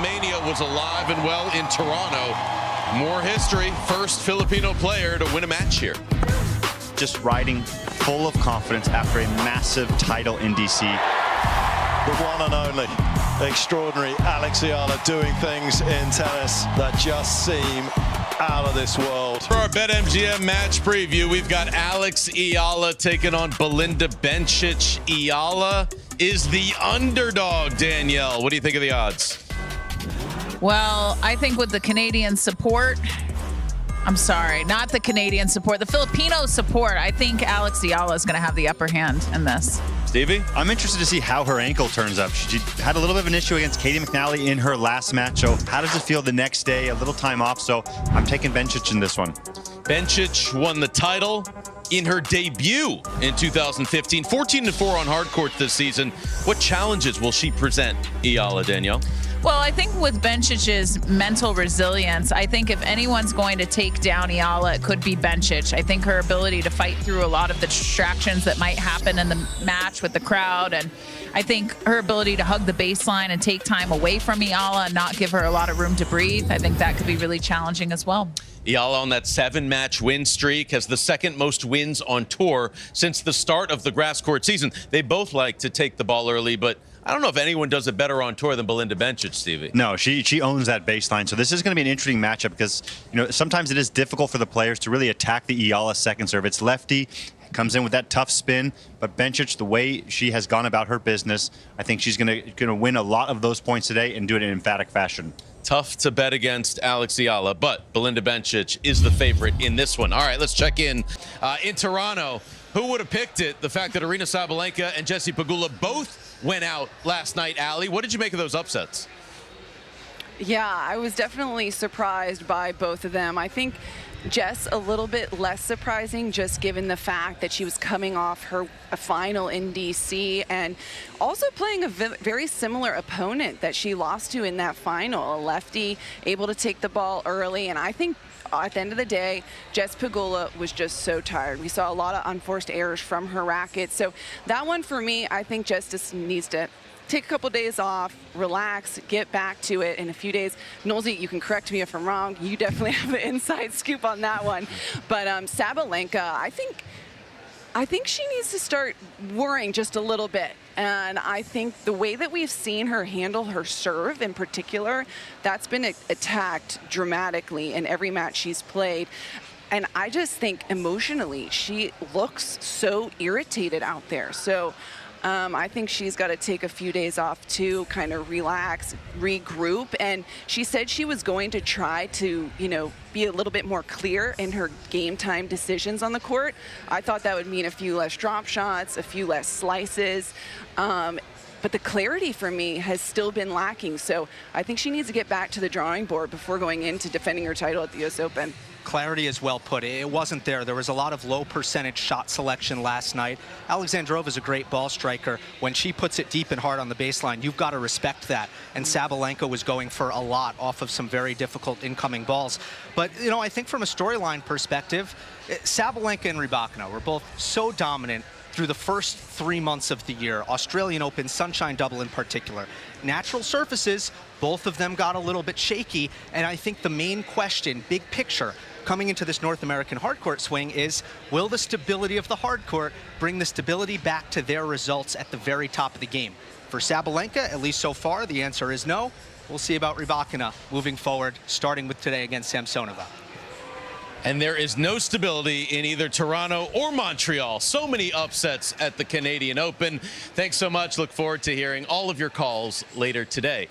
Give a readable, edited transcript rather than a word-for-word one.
Mania was alive and well in Toronto. More history. First Filipino player to win a match here. Just riding full of confidence after a massive title in DC. The one and only extraordinary Alex Eala doing things in tennis that just seem out of this world. For our BetMGM match preview, we've got Alex Eala taking on Belinda Bencic. Eala is the underdog, Danielle. What do you think of the odds? Well, I think with the Canadian support, I'm sorry, not the Canadian support, the Filipino support, I think Alex Eala is going to have the upper hand in this. Stevie? I'm interested to see how her ankle turns up. She had a little bit of an issue against Katie McNally in her last match. So how does it feel the next day? A little time off. So I'm taking Bencic in this one. Bencic won the title in her debut in 2015. 14-4 on hard court this season. What challenges will she present, Eala, Danielle? Well, I think with Bencic's mental resilience, I think if anyone's going to take down Eala, it could be Bencic. I think her ability to fight through a lot of the distractions that might happen in the match with the crowd, and I think her ability to hug the baseline and take time away from Eala and not give her a lot of room to breathe, I think that could be really challenging as well. Eala on that 7-match win streak has the second most wins on tour since the start of the grass court season. They both like to take the ball early, but I don't know if anyone does it better on tour than Belinda Bencic, Stevie. No, she owns that baseline. So this is going to be an interesting matchup because, sometimes it is difficult for the players to really attack the Eala second serve. It's lefty, comes in with that tough spin, but Bencic, the way she has gone about her business, I think she's going to win a lot of those points today and do it in emphatic fashion. Tough to bet against Alex Eala, but Belinda Bencic is the favorite in this one. All right, let's check in Toronto. Who would have picked it? The fact that Aryna Sabalenka and Jessie Pegula both went out last night, Allie. What did you make of those upsets? Yeah, I was definitely surprised by both of them. I think Jess a little bit less surprising, just given the fact that she was coming off her final in DC and also playing a very similar opponent that she lost to in that final, a lefty, able to take the ball early. And I think at the end of the day, Jess Pegula was just so tired. We saw a lot of unforced errors from her racket. So that one for me, I think Jess just needs to take a couple days off, relax, get back to it in a few days. Nosy, you can correct me if I'm wrong. You definitely have the inside scoop on that one. But Sabalenka, I think she needs to start worrying just a little bit. And I think the way that we've seen her handle her serve in particular, that's been attacked dramatically in every match she's played. And I just think emotionally, she looks so irritated out there. So I think she's got to take a few days off to kind of relax, regroup. And she said she was going to try to, be a little bit more clear in her game time decisions on the court. I thought that would mean a few less drop shots, a few less slices. But the clarity for me has still been lacking. So I think she needs to get back to the drawing board before going into defending her title at the US Open. Clarity is well put. It wasn't there. There was a lot of low percentage shot selection last night. Alexandrova is a great ball striker. When she puts it deep and hard on the baseline, you've got to respect that. And Sabalenka was going for a lot off of some very difficult incoming balls. But, I think from a storyline perspective, Sabalenka and Rybakina were both so dominant through the first 3 months of the year. Australian Open, Sunshine Double in particular. Natural surfaces, both of them got a little bit shaky. And I think the main question, big picture, coming into this North American hardcourt swing is, will the stability of the hardcourt bring the stability back to their results at the very top of the game? For Sabalenka, at least so far, the answer is no. We'll see about Rybakina moving forward, starting with today against Samsonova. And there is no stability in either Toronto or Montreal. So many upsets at the Canadian Open. Thanks so much. Look forward to hearing all of your calls later today.